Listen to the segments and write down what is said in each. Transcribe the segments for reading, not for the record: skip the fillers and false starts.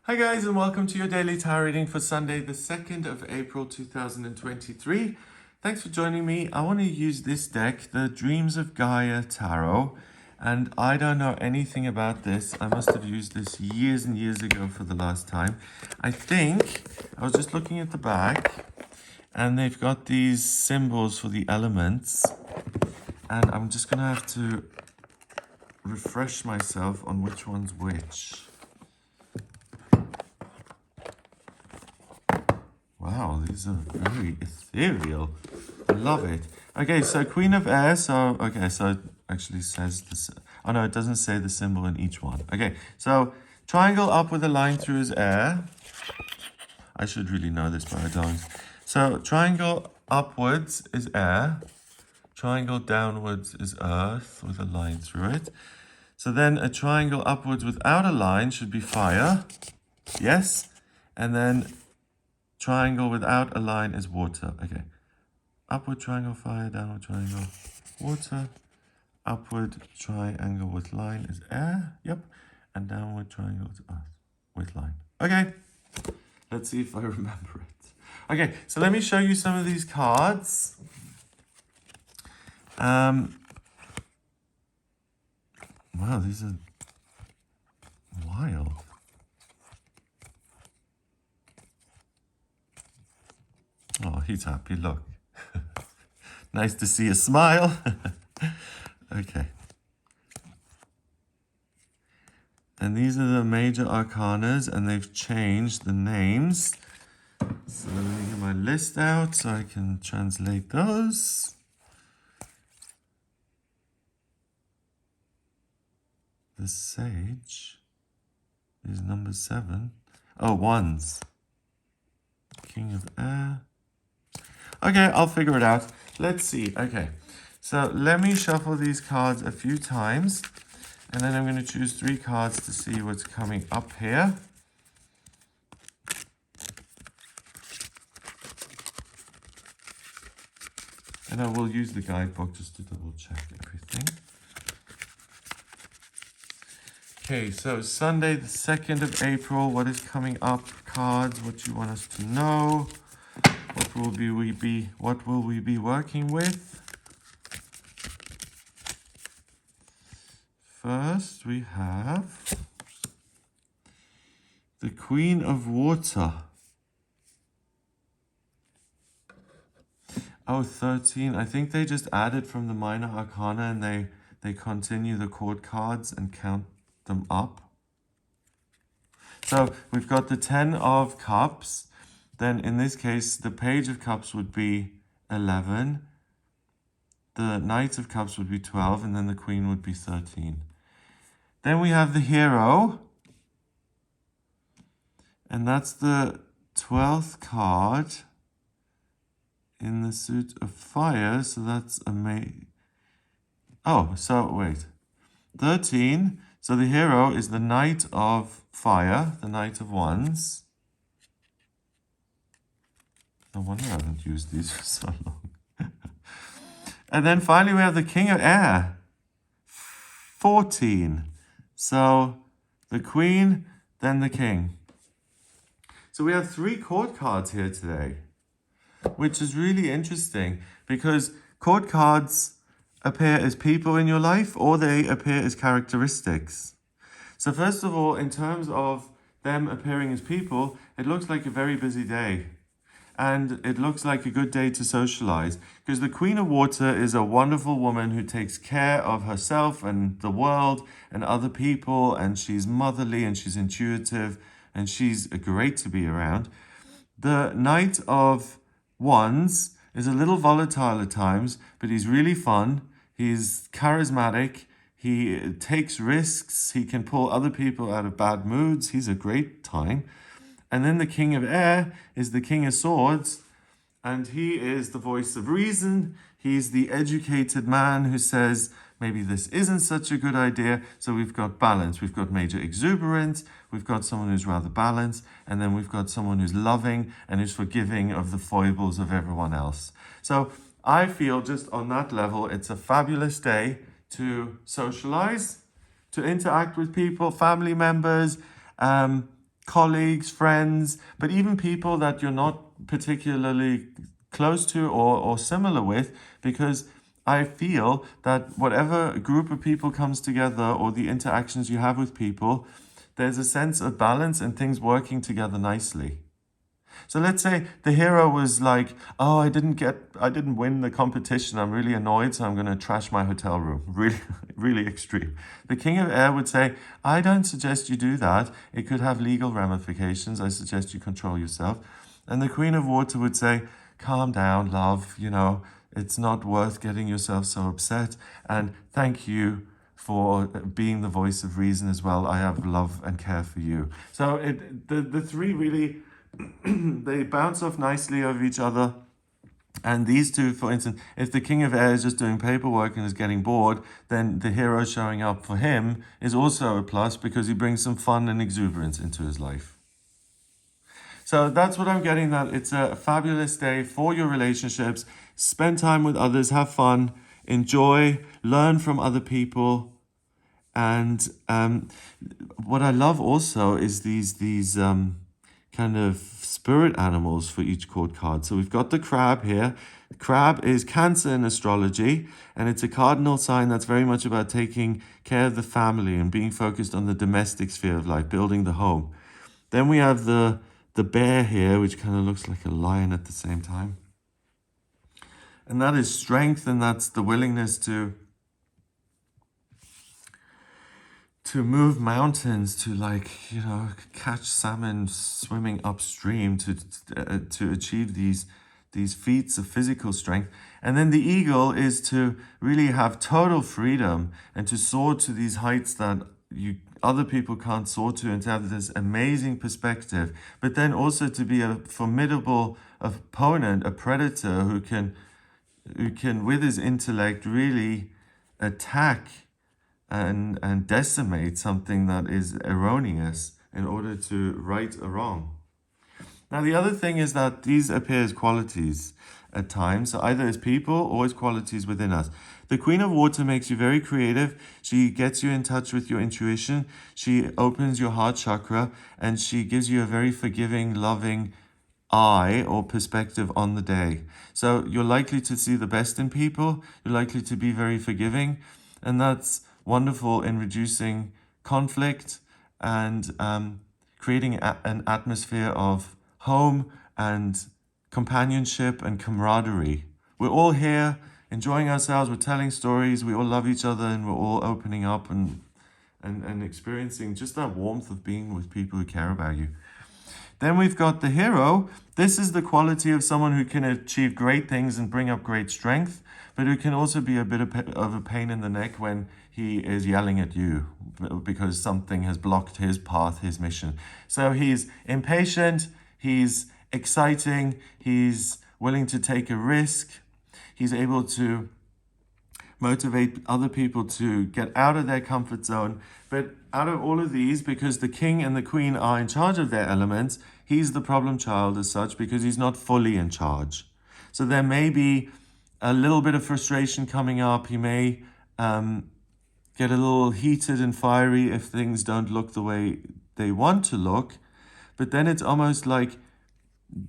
Hi guys, and welcome to your daily tarot reading for Sunday the 2nd of April 2023. Thanks for joining me. I want to use this deck, the Dreams of Gaia Tarot, and I don't know anything about this. I must have used this years and years ago for the last time. I was just looking at the back, and they've got these symbols for the elements, and I'm just going to have to refresh myself on which one's which. Wow, these are very ethereal. I love it. Okay, so Queen of Air. So it actually says this. Oh no, it doesn't say the symbol in each one. Okay, so triangle up with a line through is air. I should really know this, but I don't. So triangle upwards is air. Triangle downwards is earth with a line through it. So then a triangle upwards without a line should be fire. Yes. And then triangle without a line is water. Okay. Upward triangle, fire. Downward triangle, water. Upward triangle with line is air. Yep. And downward triangle is earth with line. Okay. Let's see if I remember it. Okay. So let me show you some of these cards. Wow, these are wild. Oh, he's happy, look. Nice to see a smile. Okay. And these are the major arcanas, and they've changed the names. So let me get my list out so I can translate those. The Sage is number 7. Oh, wands. King of Air. Okay, I'll figure it out. Let's see. Okay, so let me shuffle these cards a few times, and then I'm going to choose 3 cards to see what's coming up here. And I will use the guidebook just to double check everything. Okay, so Sunday the 2nd of April, what is coming up? Cards, what you want us to know. What will we be working with? First, we have the Queen of Water. Oh, 13. I think they just added from the minor arcana, and they continue the court cards and count them up. So we've got the 10 of Cups. Then in this case, the Page of Cups would be 11. The Knight of Cups would be 12, and then the Queen would be 13. Then we have the Hero. And that's the 12th card in the suit of fire. So that's amazing. Oh, so wait. 13. So the Hero is the Knight of Fire, the Knight of Wands. No wonder I haven't used these for so long. And then finally we have the King of Air. 14. So the Queen, then the King. So we have 3 court cards here today, which is really interesting because court cards appear as people in your life, or they appear as characteristics. So first of all, in terms of them appearing as people, it looks like a very busy day. And it looks like a good day to socialize, because the Queen of Water is a wonderful woman who takes care of herself and the world and other people, and she's motherly and she's intuitive and she's great to be around. The Knight of Wands is a little volatile at times, but he's really fun. He's charismatic. He takes risks. He can pull other people out of bad moods. He's a great time. And then the King of Air is the King of Swords, and he is the voice of reason. He's the educated man who says, maybe this isn't such a good idea. So we've got balance. We've got major exuberance. We've got someone who's rather balanced. And then we've got someone who's loving and who's forgiving of the foibles of everyone else. So I feel just on that level, it's a fabulous day to socialize, to interact with people, family members, colleagues, friends, but even people that you're not particularly close to or similar with, because I feel that whatever group of people comes together or the interactions you have with people, there's a sense of balance and things working together nicely. So let's say the hero was like, oh, I didn't win the competition. I'm really annoyed, so I'm going to trash my hotel room. Really, really extreme. The King of Air would say, I don't suggest you do that. It could have legal ramifications. I suggest you control yourself. And the Queen of Water would say, calm down, love. It's not worth getting yourself so upset. And thank you for being the voice of reason as well. I have love and care for you. So the three really they bounce off nicely over each other. And these two, for instance, if the King of Air is just doing paperwork and is getting bored, then the hero showing up for him is also a plus because he brings some fun and exuberance into his life. So that's what I'm getting, that it's a fabulous day for your relationships. Spend time with others, have fun, enjoy, learn from other people. And what I love also is these kind of spirit animals for each court card. So we've got the crab here. The crab is Cancer in astrology, and it's a cardinal sign that's very much about taking care of the family and being focused on the domestic sphere of life, building the home. Then we have the bear here, which kind of looks like a lion at the same time. And that is strength, and that's the willingness to move mountains, to catch salmon swimming upstream, to achieve these feats of physical strength. And then the eagle is to really have total freedom and to soar to these heights that other people can't soar to, and to have this amazing perspective, but then also to be a formidable opponent, a predator who can with his intellect really attack and decimate something that is erroneous in order to right a wrong. Now, the other thing is that these appear as qualities at times, so either as people or as qualities within us. The Queen of Water makes you very creative. She gets you in touch with your intuition. She opens your heart chakra, and she gives you a very forgiving, loving eye or perspective on the day. So you're likely to see the best in people. You're likely to be very forgiving, and that's wonderful in reducing conflict and creating an atmosphere of home and companionship and camaraderie. We're all here enjoying ourselves, we're telling stories, we all love each other, and we're all opening up and experiencing just that warmth of being with people who care about you. Then we've got the hero. This is the quality of someone who can achieve great things and bring up great strength, but who can also be a bit of a pain in the neck when he is yelling at you because something has blocked his path, his mission. So he's impatient, he's exciting, he's willing to take a risk, he's able to motivate other people to get out of their comfort zone. But out of all of these, because the king and the queen are in charge of their elements, he's the problem child as such because he's not fully in charge. So there may be a little bit of frustration coming up. He may get a little heated and fiery if things don't look the way they want to look. But then it's almost like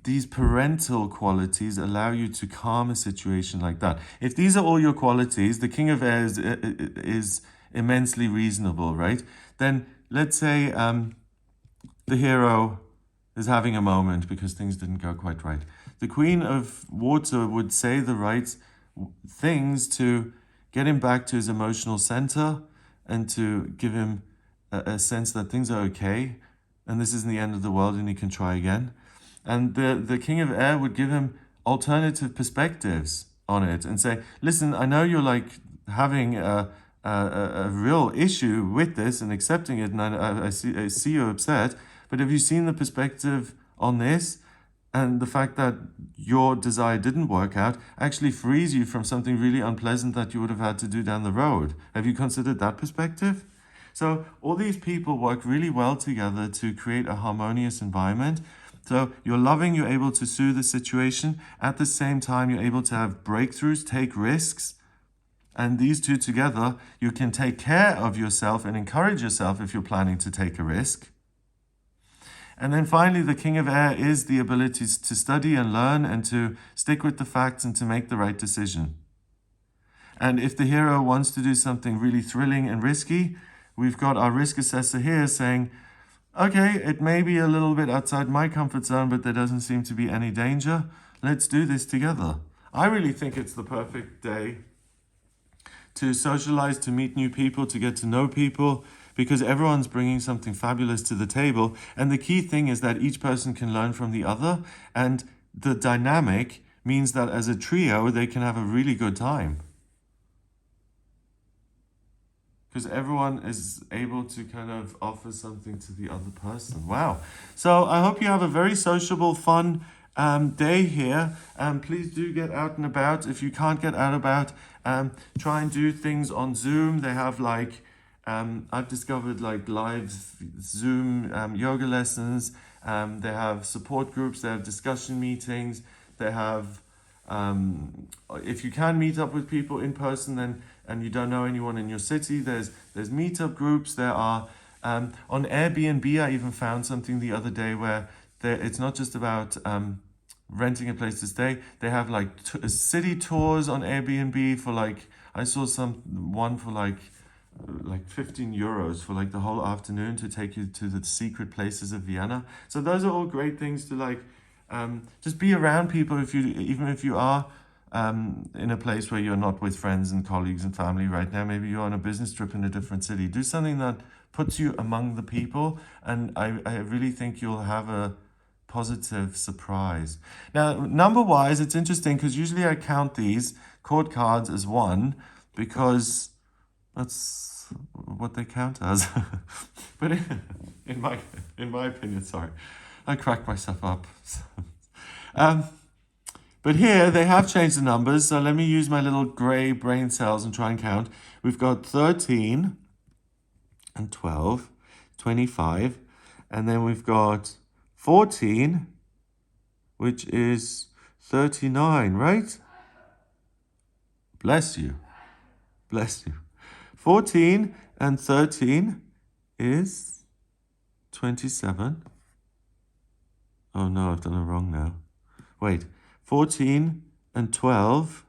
these parental qualities allow you to calm a situation like that. If these are all your qualities, the King of Air is immensely reasonable, right? Then let's say the hero is having a moment because things didn't go quite right. The Queen of Water would say the right things to get him back to his emotional center and to give him a sense that things are okay and this isn't the end of the world and he can try again. And the King of Air would give him alternative perspectives on it and say, listen, I know you're like having a real issue with this and accepting it, and I see you're upset, but have you seen the perspective on this? And the fact that your desire didn't work out actually frees you from something really unpleasant that you would have had to do down the road. Have you considered that perspective? So all these people work really well together to create a harmonious environment. So you're loving, you're able to soothe the situation. At the same time, you're able to have breakthroughs, take risks. And these two together, you can take care of yourself and encourage yourself if you're planning to take a risk. And then finally, the King of Air is the ability to study and learn and to stick with the facts and to make the right decision. And if the hero wants to do something really thrilling and risky, we've got our risk assessor here saying, okay, it may be a little bit outside my comfort zone, but there doesn't seem to be any danger. Let's do this together. I really think it's the perfect day to socialize, to meet new people, to get to know people, because everyone's bringing something fabulous to the table. And the key thing is that each person can learn from the other. And the dynamic means that as a trio, they can have a really good time. Because everyone is able to kind of offer something to the other person. Wow. So I hope you have a very sociable, fun day here. Please do get out and about. If you can't get out and about, try and do things on Zoom. They have like, I've discovered like live Zoom yoga lessons. They have support groups. They have discussion meetings. They have, if you can meet up with people in person, then and you don't know anyone in your city, there's meetup groups. There are on Airbnb. I even found something the other day where it's not just about renting a place to stay. They have like city tours on Airbnb for like, I saw one for like 15 euros for like the whole afternoon to take you to the secret places of Vienna. So those are all great things to like just be around people even if you are in a place where you're not with friends and colleagues and family right now. Maybe you're on a business trip in a different city. Do something that puts you among the people, and I really think you'll have a positive surprise. Now, number-wise, it's interesting because usually I count these chord cards as one because that's what they count as. But in my opinion, sorry, I cracked myself up. But here they have changed the numbers, so let me use my little gray brain cells and try and count. We've got 13 and 12, 25, and then we've got 14, which is 39, right? Bless you. Bless you. 14 and 13 is 27. Oh no, I've done it wrong now. Wait. 14 and 12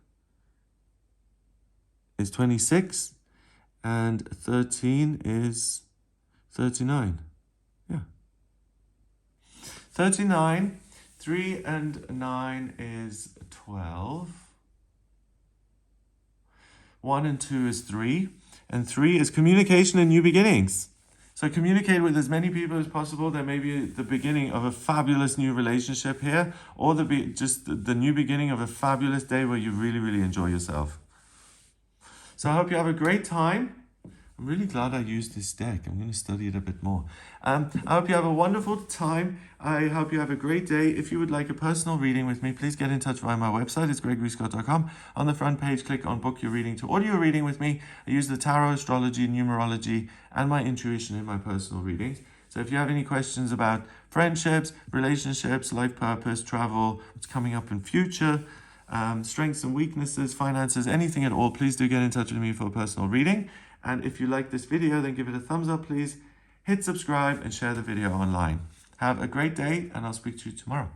is 26, and 13 is 39. Yeah. 39, 3 and 9 is 12. 1 and 2 is 3, and 3 is communication and new beginnings. So communicate with as many people as possible. There may be the beginning of a fabulous new relationship here, or just the new beginning of a fabulous day where you really, really enjoy yourself. So I hope you have a great time. I'm really glad I used this deck. I'm going to study it a bit more. I hope you have a wonderful time. I hope you have a great day. If you would like a personal reading with me, please get in touch via my website. It's gregoryscott.com. On the front page, click on Book Your Reading to audio reading with me. I use the tarot, astrology, numerology, and my intuition in my personal readings. So if you have any questions about friendships, relationships, life purpose, travel, what's coming up in future, strengths and weaknesses, finances, anything at all, please do get in touch with me for a personal reading. And if you like this video, then give it a thumbs up, please. Hit subscribe and share the video online. Have a great day, and I'll speak to you tomorrow.